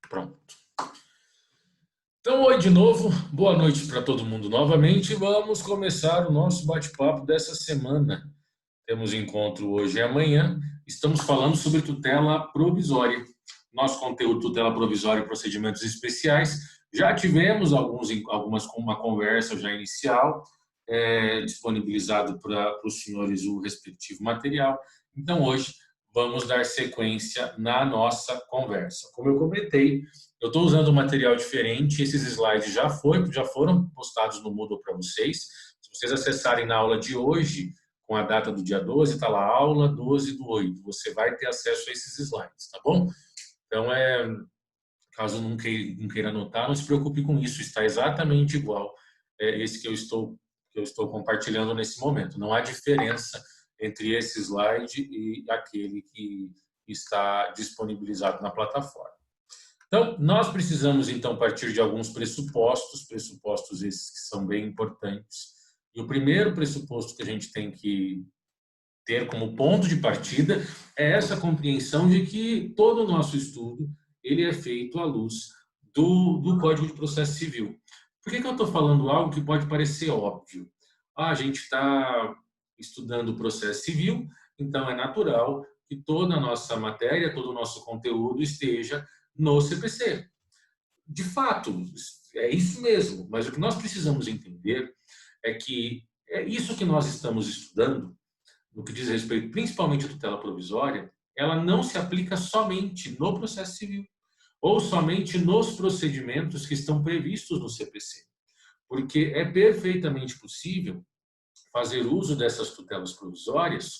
Pronto. Então, oi de novo, boa noite para todo mundo novamente. Vamos começar o nosso bate-papo dessa semana. Temos encontro hoje e amanhã. Estamos falando sobre tutela provisória. Nosso conteúdo tutela provisória e procedimentos especiais. Já tivemos uma conversa já inicial, disponibilizado para os senhores o respectivo material. Então, hoje, vamos dar sequência na nossa conversa. Como eu comentei, eu estou usando um material diferente, esses slides já foram postados no Moodle para vocês. Se vocês acessarem na aula de hoje, com a data do dia 12, está lá, aula 12/8. Você vai ter acesso a esses slides, tá bom? Então, caso não queira anotar, não se preocupe com isso, está exatamente igual esse que eu estou compartilhando nesse momento. Não há diferença entre esse slide e aquele que está disponibilizado na plataforma. Então, nós precisamos, então, partir de alguns pressupostos esses que são bem importantes. E o primeiro pressuposto que a gente tem que ter como ponto de partida é essa compreensão de que todo o nosso estudo ele é feito à luz do Código de Processo Civil. Por que eu estou falando algo que pode parecer óbvio? A gente está estudando o processo civil, então é natural que toda a nossa matéria, todo o nosso conteúdo esteja no CPC. De fato, é isso mesmo, mas o que nós precisamos entender é que isso que nós estamos estudando, no que diz respeito principalmente à tutela provisória, ela não se aplica somente no processo civil ou somente nos procedimentos que estão previstos no CPC, porque é perfeitamente possível fazer uso dessas tutelas provisórias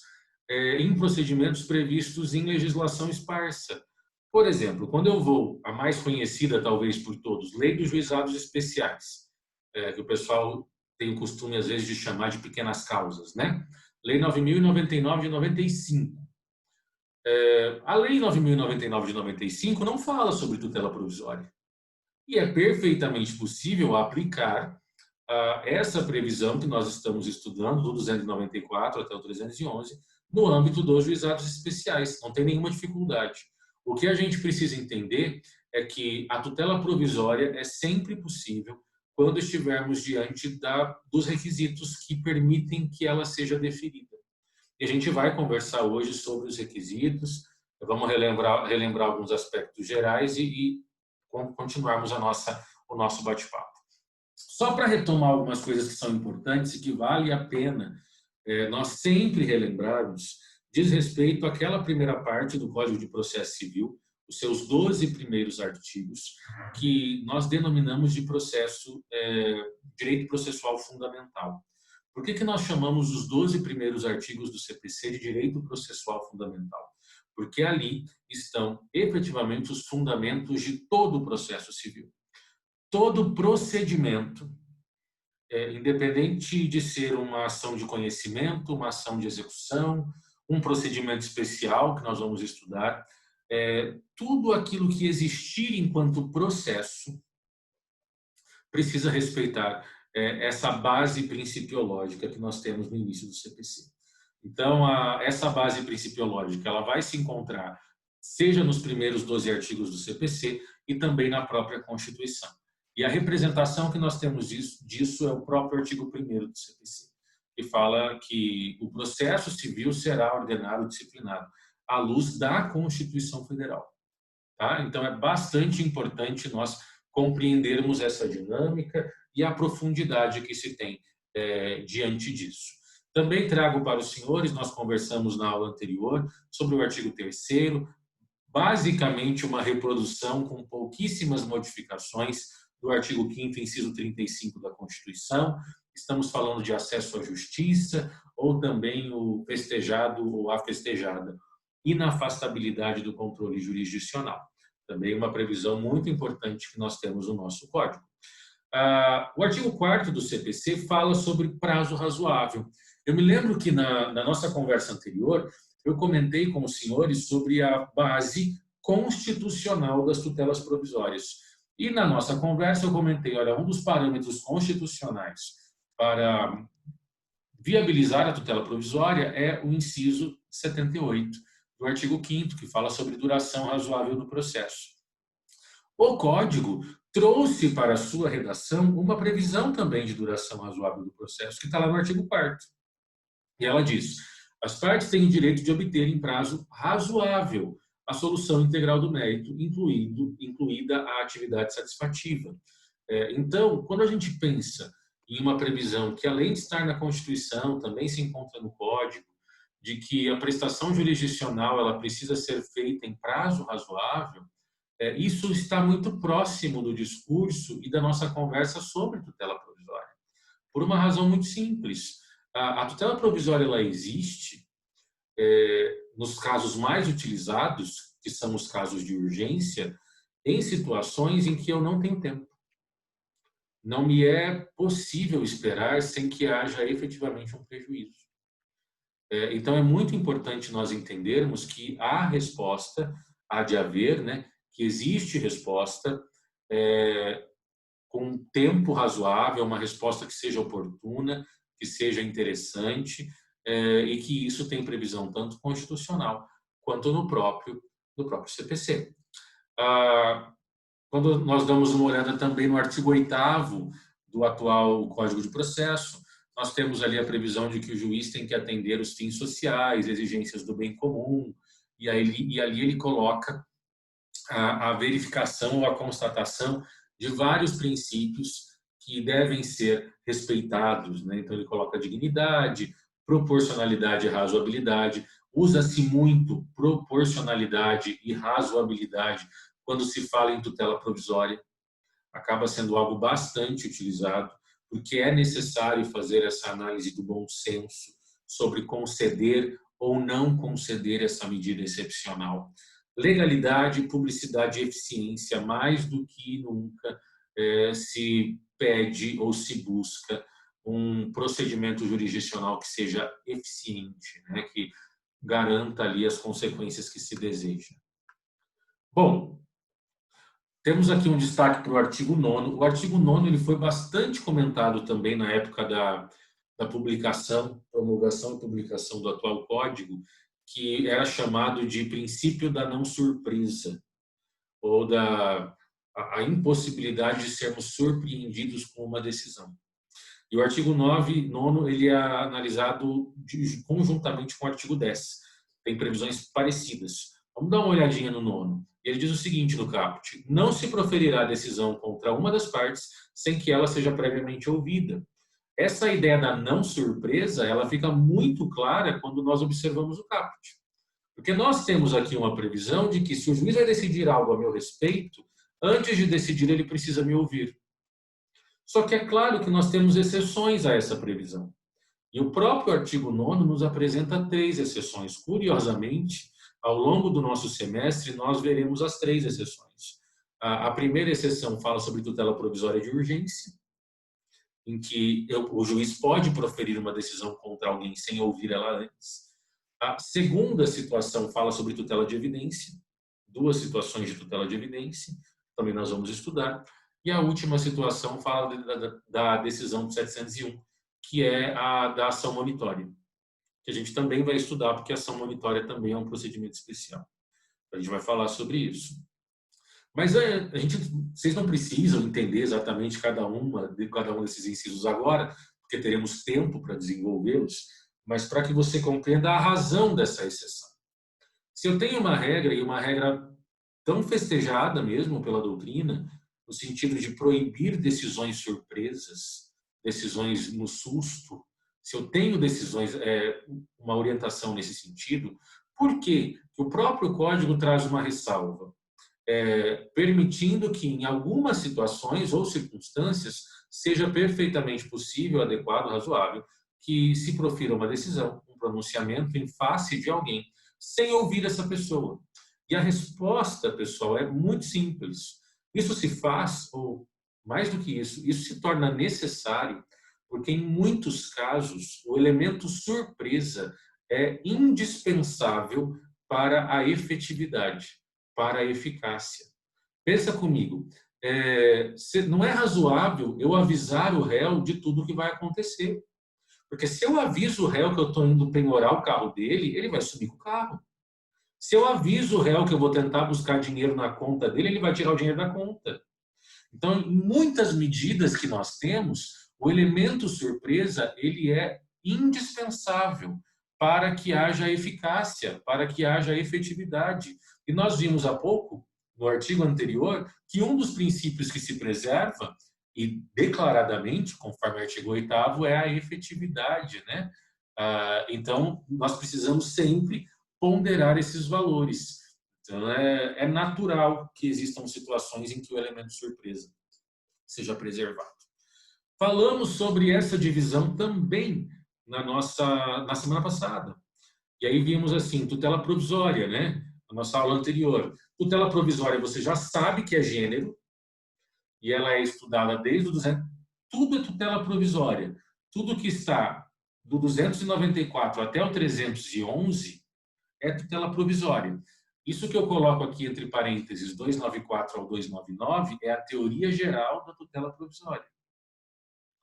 em procedimentos previstos em legislação esparsa. Por exemplo, quando eu vou, a mais conhecida talvez por todos, Lei dos Juizados Especiais, que o pessoal tem o costume às vezes de chamar de pequenas causas, né? Lei 9.099 de 95. A Lei 9.099 de 95 não fala sobre tutela provisória. E é perfeitamente possível aplicar essa previsão que nós estamos estudando, do 294 até o 311, no âmbito dos juizados especiais. Não tem nenhuma dificuldade. O que a gente precisa entender é que a tutela provisória é sempre possível quando estivermos diante dos requisitos que permitem que ela seja deferida. E a gente vai conversar hoje sobre os requisitos, vamos relembrar alguns aspectos gerais e continuarmos o nosso bate-papo. Só para retomar algumas coisas que são importantes e que vale a pena nós sempre relembrarmos, diz respeito àquela primeira parte do Código de Processo Civil, os seus 12 primeiros artigos, que nós denominamos de direito processual fundamental. Por que nós chamamos os 12 primeiros artigos do CPC de direito processual fundamental? Porque ali estão efetivamente os fundamentos de todo o processo civil. Todo procedimento, independente de ser uma ação de conhecimento, uma ação de execução, um procedimento especial que nós vamos estudar, tudo aquilo que existir enquanto processo precisa respeitar essa base principiológica que nós temos no início do CPC. Então, essa base principiológica ela vai se encontrar seja nos primeiros 12 artigos do CPC e também na própria Constituição. E a representação que nós temos disso é o próprio artigo 1º do CPC, que fala que o processo civil será ordenado e disciplinado à luz da Constituição Federal. Tá? Então, é bastante importante nós compreendermos essa dinâmica e a profundidade que se tem diante disso. Também trago para os senhores, nós conversamos na aula anterior sobre o artigo 3º, basicamente uma reprodução com pouquíssimas modificações do artigo 5º, inciso 35 da Constituição. Estamos falando de acesso à justiça ou também o festejado ou a festejada inafastabilidade do controle jurisdicional. Também uma previsão muito importante que nós temos no nosso Código. O artigo 4º do CPC fala sobre prazo razoável. Eu me lembro que na nossa conversa anterior, eu comentei com os senhores sobre a base constitucional das tutelas provisórias. E na nossa conversa eu comentei, olha, um dos parâmetros constitucionais para viabilizar a tutela provisória é o inciso 78 do artigo 5º, que fala sobre duração razoável do processo. O código trouxe para a sua redação uma previsão também de duração razoável do processo, que está lá no artigo 4º. E ela diz: as partes têm o direito de obter em prazo razoável a solução integral do mérito, incluída a atividade satisfativa. Então, quando a gente pensa em uma previsão que, além de estar na Constituição, também se encontra no Código, de que a prestação jurisdicional ela precisa ser feita em prazo razoável, isso está muito próximo do discurso e da nossa conversa sobre tutela provisória. Por uma razão muito simples. A tutela provisória ela existe nos casos mais utilizados, que são os casos de urgência, em situações em que eu não tenho tempo. Não me é possível esperar sem que haja efetivamente um prejuízo. Então, é muito importante nós entendermos que há resposta, há de haver, né, que existe resposta com um tempo razoável, uma resposta que seja oportuna, que seja interessante, e que isso tem previsão tanto constitucional quanto no próprio CPC. Quando nós damos uma olhada também no artigo 8º do atual Código de Processo, nós temos ali a previsão de que o juiz tem que atender os fins sociais, exigências do bem comum, e ali ele coloca a verificação ou a constatação de vários princípios que devem ser respeitados, né? Então, ele coloca dignidade, proporcionalidade e razoabilidade. Usa-se muito proporcionalidade e razoabilidade quando se fala em tutela provisória. Acaba sendo algo bastante utilizado, porque é necessário fazer essa análise do bom senso sobre conceder ou não conceder essa medida excepcional. Legalidade, publicidade e eficiência, mais do que nunca se pede ou se busca um procedimento jurisdicional que seja eficiente, né, que garanta ali as consequências que se deseja. Bom, temos aqui um destaque para o artigo 9º. O artigo 9º ele foi bastante comentado também na época da publicação, promulgação e publicação do atual Código, que era chamado de princípio da não surpresa, ou a impossibilidade de sermos surpreendidos com uma decisão. E o artigo 9º ele é analisado conjuntamente com o artigo 10º. Tem previsões parecidas. Vamos dar uma olhadinha no 9º. Ele diz o seguinte no caput: não se proferirá decisão contra uma das partes sem que ela seja previamente ouvida. Essa ideia da não surpresa, ela fica muito clara quando nós observamos o caput. Porque nós temos aqui uma previsão de que se o juiz vai decidir algo a meu respeito, antes de decidir ele precisa me ouvir. Só que é claro que nós temos exceções a essa previsão. E o próprio artigo 9º nos apresenta 3 exceções. Curiosamente, ao longo do nosso semestre, nós veremos as 3 exceções. A primeira exceção fala sobre tutela provisória de urgência, em que o juiz pode proferir uma decisão contra alguém sem ouvir ela antes. A segunda situação fala sobre tutela de evidência, 2 situações de tutela de evidência, também nós vamos estudar. E a última situação fala da decisão do 701, que é a da ação monitória, que a gente também vai estudar, porque a ação monitória também é um procedimento especial. A gente vai falar sobre isso. Mas vocês não precisam entender exatamente cada um desses incisos agora, porque teremos tempo para desenvolvê-los, mas para que você compreenda a razão dessa exceção. Se eu tenho uma regra, e uma regra tão festejada mesmo pela doutrina, no sentido de proibir decisões surpresas, decisões no susto, se eu tenho decisões, uma orientação nesse sentido, por quê? O próprio Código traz uma ressalva, permitindo que, em algumas situações ou circunstâncias, seja perfeitamente possível, adequado, razoável, que se profira uma decisão, um pronunciamento em face de alguém, sem ouvir essa pessoa. E a resposta, pessoal, é muito simples. Isso se faz, ou mais do que isso se torna necessário, porque em muitos casos o elemento surpresa é indispensável para a efetividade, para a eficácia. Pensa comigo, não é razoável eu avisar o réu de tudo que vai acontecer. Porque se eu aviso o réu que eu estou indo penhorar o carro dele, ele vai subir com o carro. Se eu aviso o réu que eu vou tentar buscar dinheiro na conta dele, ele vai tirar o dinheiro da conta. Então, em muitas medidas que nós temos, o elemento surpresa, ele é indispensável para que haja eficácia, para que haja efetividade. E nós vimos há pouco, no artigo anterior, que um dos princípios que se preserva, e declaradamente, conforme o artigo 8º, é a efetividade, né? Então, nós precisamos sempre ponderar esses valores. Então, é natural que existam situações em que o elemento surpresa seja preservado. Falamos sobre essa divisão também na semana passada. E aí vimos assim, tutela provisória, né? Na nossa aula anterior. Tutela provisória, você já sabe que é gênero, e ela é estudada desde o 200. Tudo é tutela provisória. Tudo que está do 294 até o 311 é tutela provisória. Isso que eu coloco aqui entre parênteses 294 ao 299 é a teoria geral da tutela provisória.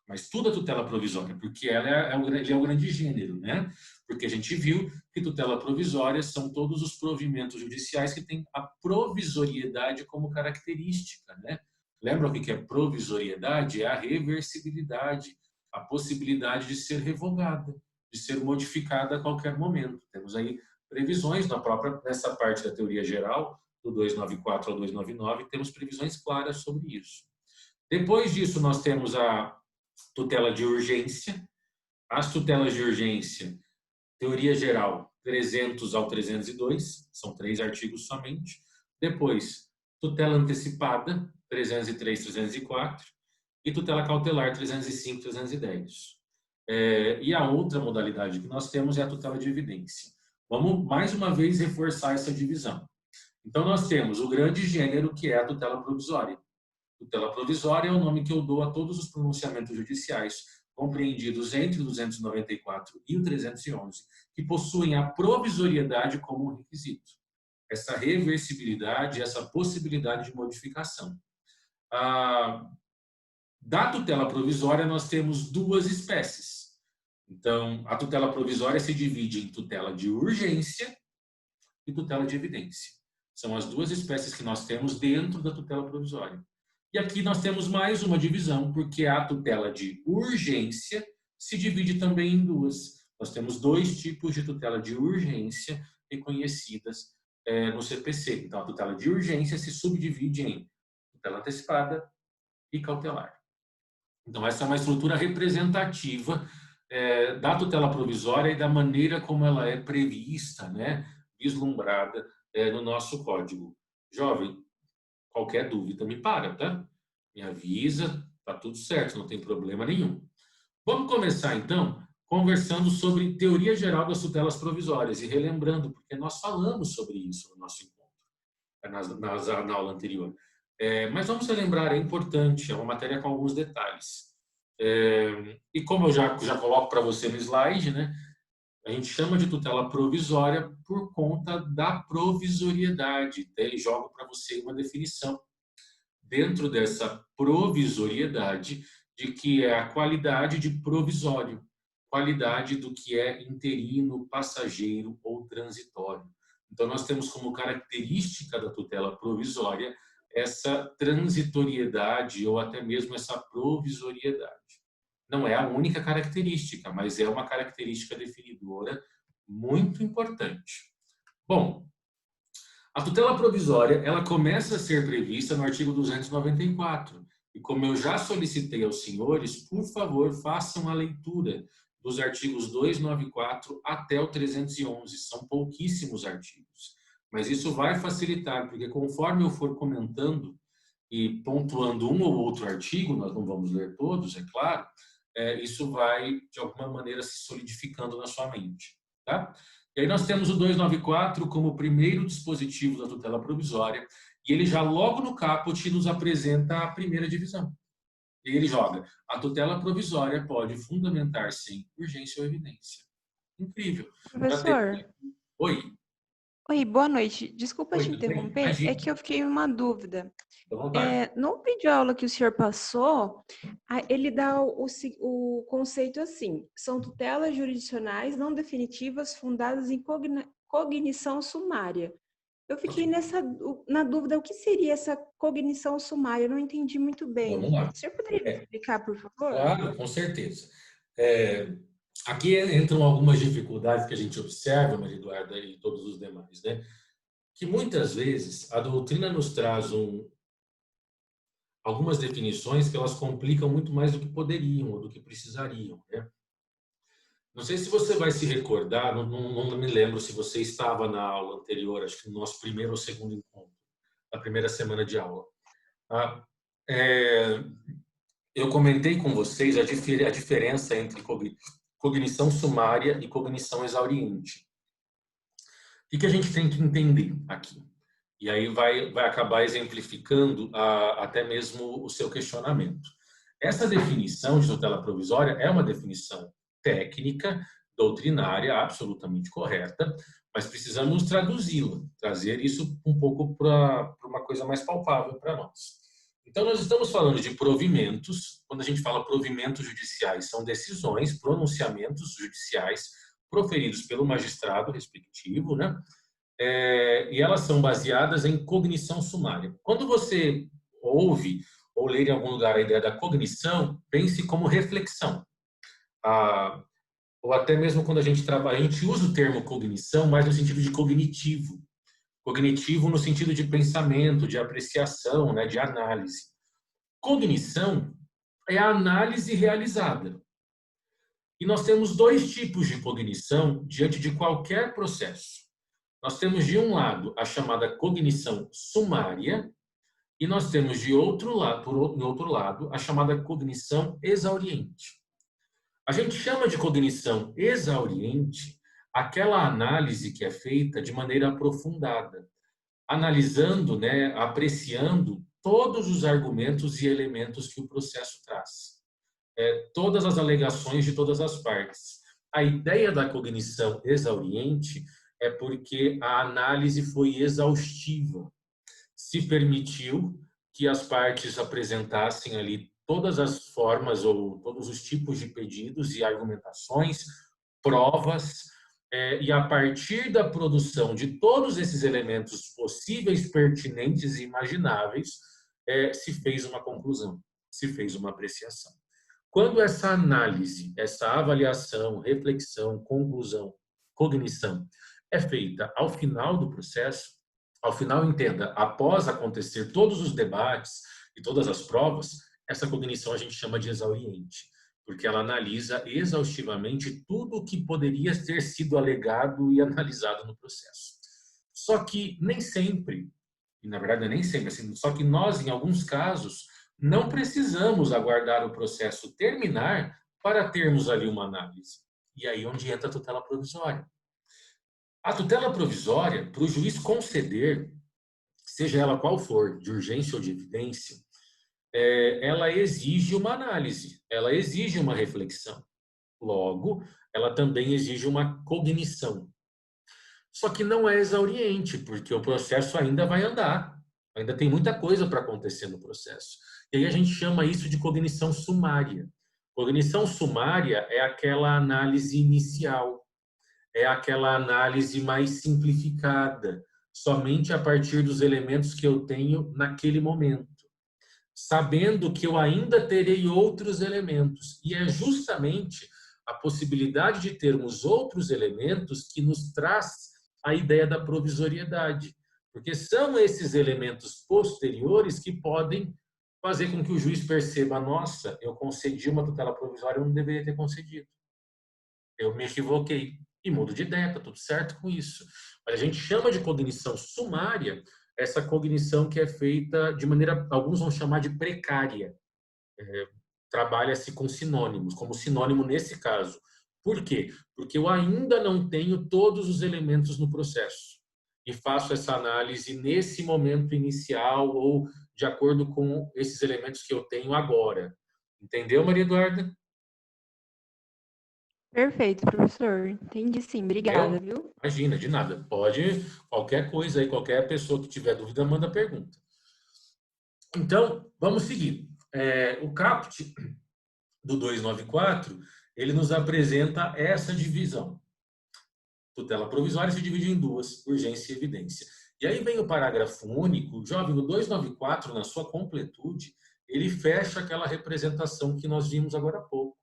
Mas tudo é tutela provisória, porque ele é o grande gênero, né? Porque a gente viu que tutela provisória são todos os provimentos judiciais que têm a provisoriedade como característica, né? Lembra o que é provisoriedade? É a reversibilidade, a possibilidade de ser revogada, de ser modificada a qualquer momento. Temos aí previsões nessa parte da teoria geral, do 294 ao 299, temos previsões claras sobre isso. Depois disso, nós temos a tutela de urgência. As tutelas de urgência, teoria geral, 300 ao 302, são 3 artigos somente. Depois, tutela antecipada, 303, 304. E tutela cautelar, 305, 310. E a outra modalidade que nós temos é a tutela de evidência. Vamos, mais uma vez, reforçar essa divisão. Então, nós temos o grande gênero, que é a tutela provisória. Tutela provisória é o nome que eu dou a todos os pronunciamentos judiciais compreendidos entre o 294 e o 311, que possuem a provisoriedade como um requisito. Essa reversibilidade, essa possibilidade de modificação. Da tutela provisória, nós temos 2 espécies. Então, a tutela provisória se divide em tutela de urgência e tutela de evidência. São as 2 espécies que nós temos dentro da tutela provisória. E aqui nós temos mais uma divisão, porque a tutela de urgência se divide também em 2. Nós temos 2 tipos de tutela de urgência reconhecidas no CPC. Então, a tutela de urgência se subdivide em tutela antecipada e cautelar. Então, essa é uma estrutura representativa da tutela provisória e da maneira como ela é prevista, né, vislumbrada no nosso código. Jovem, qualquer dúvida me para, tá? Me avisa, tá tudo certo, não tem problema nenhum. Vamos começar, então, conversando sobre teoria geral das tutelas provisórias e relembrando, porque nós falamos sobre isso no nosso encontro, na aula anterior. Mas vamos relembrar, é importante, é uma matéria com alguns detalhes. E como eu já coloco para você no slide, né? A gente chama de tutela provisória por conta da provisoriedade. E jogo para você uma definição dentro dessa provisoriedade de que é a qualidade de provisório, qualidade do que é interino, passageiro ou transitório. Então, nós temos como característica da tutela provisória essa transitoriedade ou até mesmo essa provisoriedade. Não é a única característica, mas é uma característica definidora muito importante. Bom, a tutela provisória, ela começa a ser prevista no artigo 294. E como eu já solicitei aos senhores, por favor, façam a leitura dos artigos 294 até o 311. São pouquíssimos artigos. Mas isso vai facilitar, porque conforme eu for comentando e pontuando um ou outro artigo, nós não vamos ler todos, é claro, isso vai, de alguma maneira, se solidificando na sua mente. Tá? E aí nós temos o 294 como o primeiro dispositivo da tutela provisória, e ele já logo no caput nos apresenta a primeira divisão. E ele joga: a tutela provisória pode fundamentar-se em urgência ou evidência. Incrível. Professor, Oi. oi, boa noite. Desculpa Oi, te tudo bem? interromper, é Imagina, que eu fiquei em uma dúvida. à vontade. No videoaula que o senhor passou, ele dá o conceito assim: são tutelas jurisdicionais não definitivas fundadas em cognição sumária. Eu fiquei na dúvida, o que seria essa cognição sumária? Eu não entendi muito bem. Vamos lá. O senhor poderia me explicar, por favor? Claro, com certeza. É, aqui entram algumas dificuldades que a gente observa, Maria Eduarda, e todos os demais, né? Que muitas vezes a doutrina nos traz algumas definições que elas complicam muito mais do que poderiam ou do que precisariam, né? Não sei se você vai se recordar, não me lembro se você estava na aula anterior, acho que no nosso primeiro ou segundo encontro, na primeira semana de aula. Ah, é, eu comentei com vocês a diferença entre cognição sumária e cognição exauriente. O que a gente tem que entender aqui? E aí vai acabar exemplificando até mesmo o seu questionamento. Essa definição de tutela provisória é uma definição técnica, doutrinária, absolutamente correta, mas precisamos traduzi-la, trazer isso um pouco para uma coisa mais palpável para nós. Então, nós estamos falando de provimentos. Quando a gente fala provimentos judiciais, são decisões, pronunciamentos judiciais proferidos pelo magistrado respectivo, né? E elas são baseadas em cognição sumária. Quando você ouve ou ler em algum lugar a ideia da cognição, pense como reflexão. Ou até mesmo quando a gente trabalha, a gente usa o termo cognição mais no sentido de cognitivo. Cognitivo no sentido de pensamento, de apreciação, né, de análise. Cognição é a análise realizada. E nós temos dois tipos de cognição diante de qualquer processo. Nós temos, de um lado, a chamada cognição sumária, e nós temos, de outro lado, em outro lado, a chamada cognição exauriente. A gente chama de cognição exauriente aquela análise que é feita de maneira aprofundada, analisando, né, apreciando todos os argumentos e elementos que o processo traz, todas as alegações de todas as partes. A ideia da cognição exauriente é porque a análise foi exaustiva. Se permitiu que as partes apresentassem ali todas as formas ou todos os tipos de pedidos e argumentações, provas, e a partir da produção de todos esses elementos possíveis, pertinentes e imagináveis, se fez uma conclusão, se fez uma apreciação. Quando essa análise, essa avaliação, reflexão, conclusão, cognição é feita ao final do processo, ao final, entenda, após acontecer todos os debates e todas as provas, essa cognição a gente chama de exauriente, porque ela analisa exaustivamente tudo o que poderia ter sido alegado e analisado no processo. Só que nem sempre, e na verdade nem sempre, assim, só que nós, em alguns casos, não precisamos aguardar o processo terminar para termos ali uma análise. E aí onde entra a tutela provisória. A tutela provisória, para o juiz conceder, seja ela qual for, de urgência ou de evidência, ela exige uma análise, ela exige uma reflexão. Logo, ela também exige uma cognição. Só que não é exauriente, porque o processo ainda vai andar. Ainda tem muita coisa para acontecer no processo. E aí a gente chama isso de cognição sumária. Cognição sumária é aquela análise inicial, é aquela análise mais simplificada, somente a partir dos elementos que eu tenho naquele momento, sabendo que eu ainda terei outros elementos. E é justamente a possibilidade de termos outros elementos que nos traz a ideia da provisoriedade, porque são esses elementos posteriores que podem fazer com que o juiz perceba: nossa, eu concedi uma tutela provisória, eu não deveria ter concedido. Eu me equivoquei. E mudo de ideia, está tudo certo com isso. Mas a gente chama de cognição sumária essa cognição que é feita de maneira, alguns vão chamar de precária. Trabalha-se com sinônimos, como sinônimo nesse caso. Por quê? Porque eu ainda não tenho todos os elementos no processo. E faço essa análise nesse momento inicial ou de acordo com esses elementos que eu tenho agora. Entendeu, Maria Eduarda? Perfeito, professor. Entendi sim. Obrigada, Entendeu? viu? Imagina, de nada. Pode, qualquer coisa aí, qualquer pessoa que tiver dúvida, manda pergunta. Então, vamos seguir. O caput do 294, ele nos apresenta essa divisão. Tutela provisória se divide em duas, urgência e evidência. E aí vem o parágrafo único, jovem, o 294, na sua completude, ele fecha aquela representação que nós vimos agora há pouco.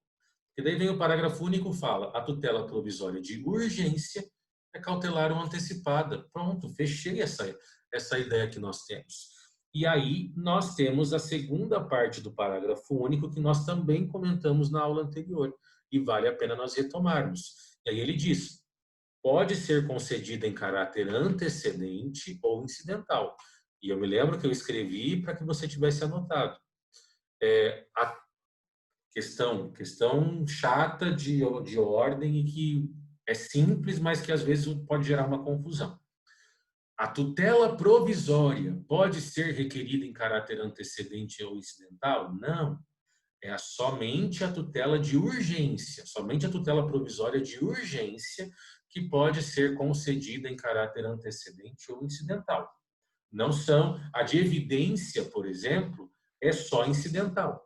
E daí vem o parágrafo único, fala, a tutela provisória de urgência é cautelar ou antecipada. Pronto, fechei essa ideia que nós temos. E aí nós temos a segunda parte do parágrafo único que nós também comentamos na aula anterior. E vale a pena nós retomarmos. E aí ele diz, pode ser concedida em caráter antecedente ou incidental. E eu me lembro que eu escrevi para que você tivesse anotado. A questão chata de ordem e que é simples, mas que às vezes pode gerar uma confusão. A tutela provisória pode ser requerida em caráter antecedente ou incidental? Não. É somente a tutela de urgência, somente a tutela provisória de urgência que pode ser concedida em caráter antecedente ou incidental. Não são, a de evidência, por exemplo, é só incidental.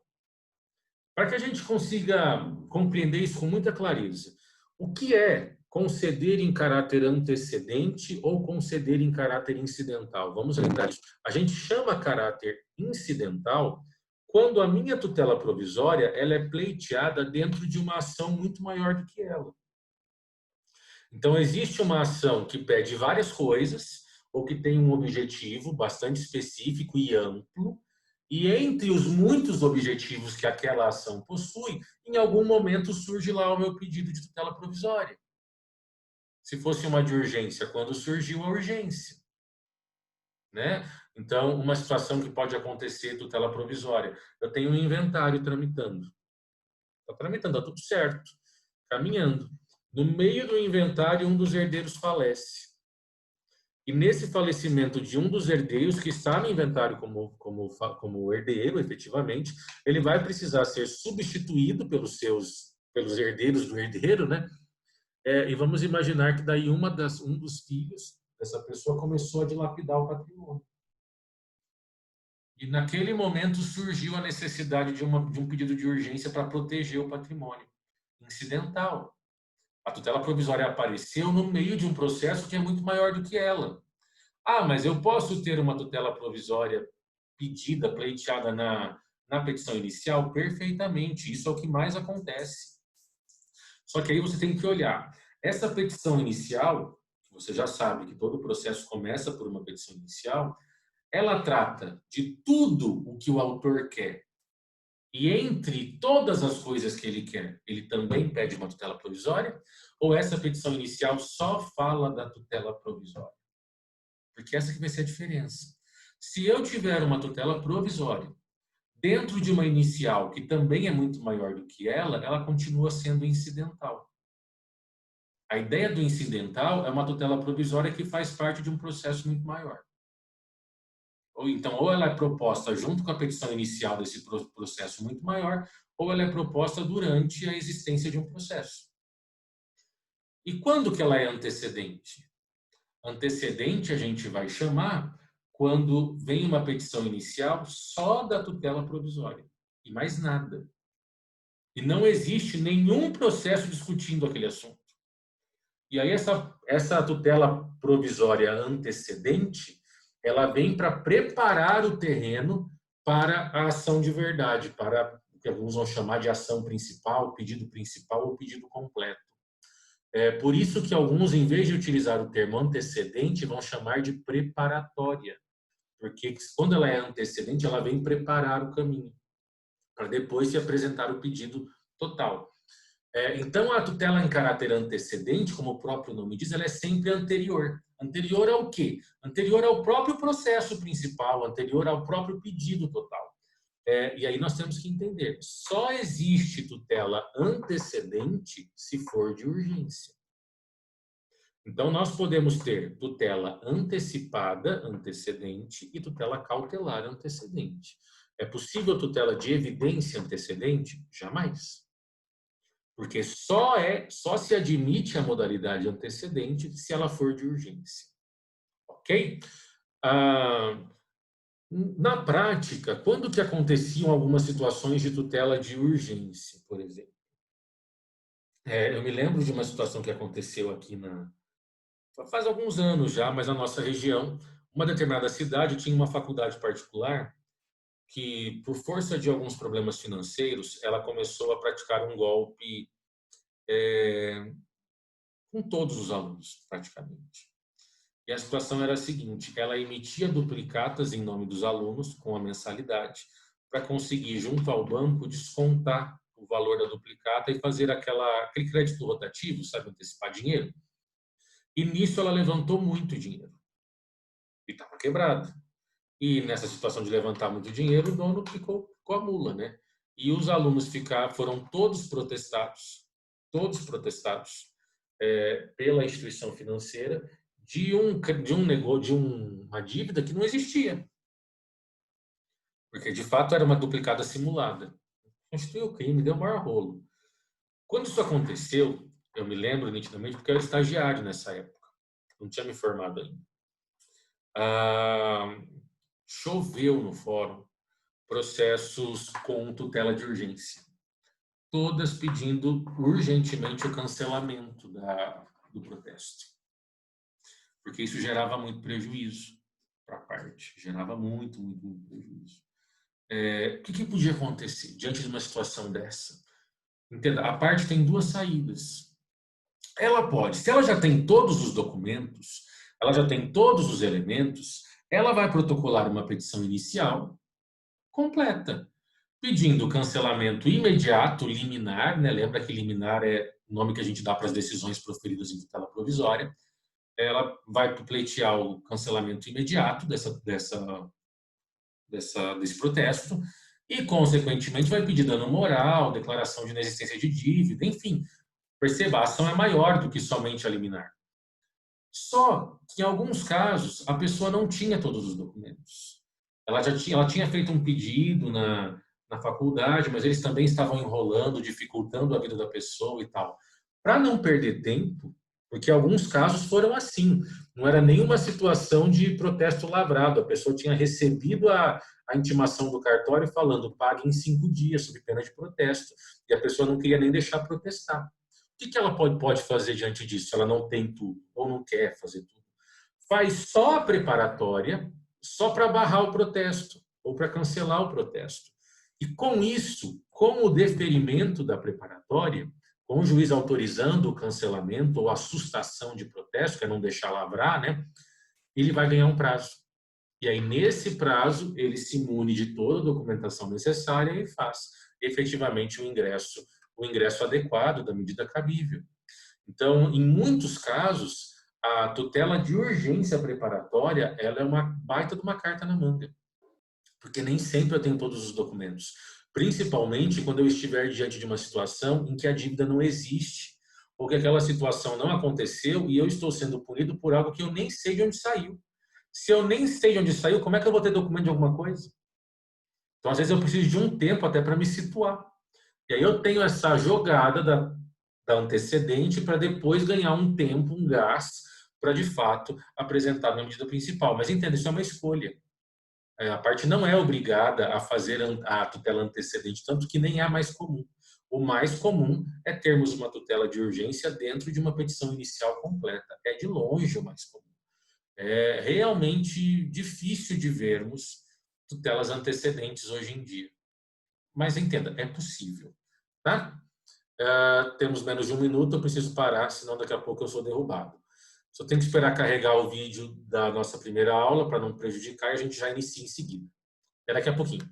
Para que a gente consiga compreender isso com muita clareza, o que é conceder em caráter antecedente ou conceder em caráter incidental? Vamos lembrar isso. A gente chama caráter incidental quando a minha tutela provisória ela é pleiteada dentro de uma ação muito maior do que ela. Então, existe uma ação que pede várias coisas ou que tem um objetivo bastante específico e amplo, e entre os muitos objetivos que aquela ação possui, em algum momento surge lá o meu pedido de tutela provisória. Se fosse uma de urgência, quando surgiu a urgência, né? Então, uma situação que pode acontecer, tutela provisória. Eu tenho um inventário tramitando. Está tramitando, está tudo certo, caminhando. No meio do inventário, um dos herdeiros falece. E nesse falecimento de um dos herdeiros, que está no inventário como herdeiro, efetivamente, ele vai precisar ser substituído pelos herdeiros do herdeiro, né? E vamos imaginar que daí um dos filhos dessa pessoa começou a dilapidar o patrimônio. E naquele momento surgiu a necessidade de um pedido de urgência para proteger o patrimônio. Incidental. A tutela provisória apareceu no meio de um processo que é muito maior do que ela. Ah, mas eu posso ter uma tutela provisória pedida, pleiteada na petição inicial? Perfeitamente. Isso é o que mais acontece. Só que aí você tem que olhar. Essa petição inicial, você já sabe que todo o processo começa por uma petição inicial, ela trata de tudo o que o autor quer. E entre todas as coisas que ele quer, ele também pede uma tutela provisória? Ou essa petição inicial só fala da tutela provisória? Porque essa que vai ser a diferença. Se eu tiver uma tutela provisória dentro de uma inicial que também é muito maior do que ela continua sendo incidental. A ideia do incidental é uma tutela provisória que faz parte de um processo muito maior. Ou ela é proposta junto com a petição inicial desse processo muito maior, ou ela é proposta durante a existência de um processo. E quando que ela é antecedente? Antecedente a gente vai chamar quando vem uma petição inicial só da tutela provisória e mais nada. E não existe nenhum processo discutindo aquele assunto. E aí essa tutela provisória antecedente, ela vem para preparar o terreno para a ação de verdade, para o que alguns vão chamar de ação principal, pedido principal ou pedido completo. É por isso que alguns, em vez de utilizar o termo antecedente, vão chamar de preparatória. Porque quando ela é antecedente, ela vem preparar o caminho, para depois se apresentar o pedido total. Então, a tutela em caráter antecedente, como o próprio nome diz, ela é sempre anterior. Anterior ao quê? Anterior ao próprio processo principal, anterior ao próprio pedido total. E aí nós temos que entender, só existe tutela antecedente se for de urgência. Então, nós podemos ter tutela antecipada, antecedente, e tutela cautelar antecedente. É possível tutela de evidência antecedente? Jamais. Porque só se admite a modalidade antecedente se ela for de urgência. Ok? Na prática, quando que aconteciam algumas situações de tutela de urgência, por exemplo? Eu me lembro de uma situação que aconteceu aqui Faz alguns anos já, mas na nossa região, uma determinada cidade tinha uma faculdade particular que, por força de alguns problemas financeiros, ela começou a praticar um golpe com todos os alunos, praticamente. E a situação era a seguinte: ela emitia duplicatas em nome dos alunos com a mensalidade para conseguir, junto ao banco, descontar o valor da duplicata e fazer aquele crédito rotativo, sabe, antecipar dinheiro. E nisso ela levantou muito dinheiro e estava quebrada. E nessa situação de levantar muito dinheiro, o dono ficou com a mula, né? E os alunos foram todos protestados pela instituição financeira uma dívida que não existia, porque de fato era uma duplicata simulada. Constituiu o crime, deu o maior rolo. Quando isso aconteceu, eu me lembro nitidamente porque eu era estagiário nessa época, não tinha me formado ainda. Choveu no fórum processos com tutela de urgência, todas pedindo urgentemente o cancelamento do protesto, porque isso gerava muito prejuízo para a parte, gerava muito, muito, muito prejuízo. O que podia acontecer diante de uma situação dessa? Entenda, a parte tem duas saídas. Ela pode, se ela já tem todos os documentos, ela já tem todos os elementos, ela vai protocolar uma petição inicial completa, pedindo cancelamento imediato, liminar, né? Lembra que liminar é o nome que a gente dá para as decisões proferidas em tutela provisória. Ela vai pleitear o cancelamento imediato desse protesto e, consequentemente, vai pedir dano moral, declaração de inexistência de dívida, enfim. Perceba, a ação é maior do que somente a liminar. Só que, em alguns casos, a pessoa não tinha todos os documentos. Ela tinha feito um pedido na faculdade, mas eles também estavam enrolando, dificultando a vida da pessoa e tal. Para não perder tempo, porque alguns casos foram assim, não era nenhuma situação de protesto lavrado, a pessoa tinha recebido a intimação do cartório falando pague em 5 dias, sob pena de protesto, e a pessoa não queria nem deixar protestar. O que ela pode fazer diante disso, se ela não tem tudo, ou não quer fazer tudo? Faz só a preparatória, só para barrar o protesto, ou para cancelar o protesto. E com isso, com o deferimento da preparatória, com o juiz autorizando o cancelamento ou a sustação de protesto, que é não deixar lavrar, né, ele vai ganhar um prazo. E aí, nesse prazo, ele se imune de toda a documentação necessária e faz efetivamente o ingresso adequado da medida cabível. Então, em muitos casos, a tutela de urgência preparatória, ela é uma baita de uma carta na manga, porque nem sempre eu tenho todos os documentos, principalmente quando eu estiver diante de uma situação em que a dívida não existe, ou que aquela situação não aconteceu e eu estou sendo punido por algo que eu nem sei de onde saiu. Se eu nem sei de onde saiu, como é que eu vou ter documento de alguma coisa? Então, às vezes, eu preciso de um tempo até para me situar. E aí eu tenho essa jogada da antecedente para depois ganhar um tempo, um gás, para de fato apresentar a minha medida principal. Mas entenda, isso é uma escolha. A parte não é obrigada a fazer a tutela antecedente, tanto que nem é a mais comum. O mais comum é termos uma tutela de urgência dentro de uma petição inicial completa. É de longe o mais comum. É realmente difícil de vermos tutelas antecedentes hoje em dia. Mas entenda, é possível. Tá? Temos menos de 1 minuto, eu preciso parar, senão daqui a pouco eu sou derrubado. Só tenho que esperar carregar o vídeo da nossa primeira aula para não prejudicar e a gente já inicia em seguida. Até daqui a pouquinho.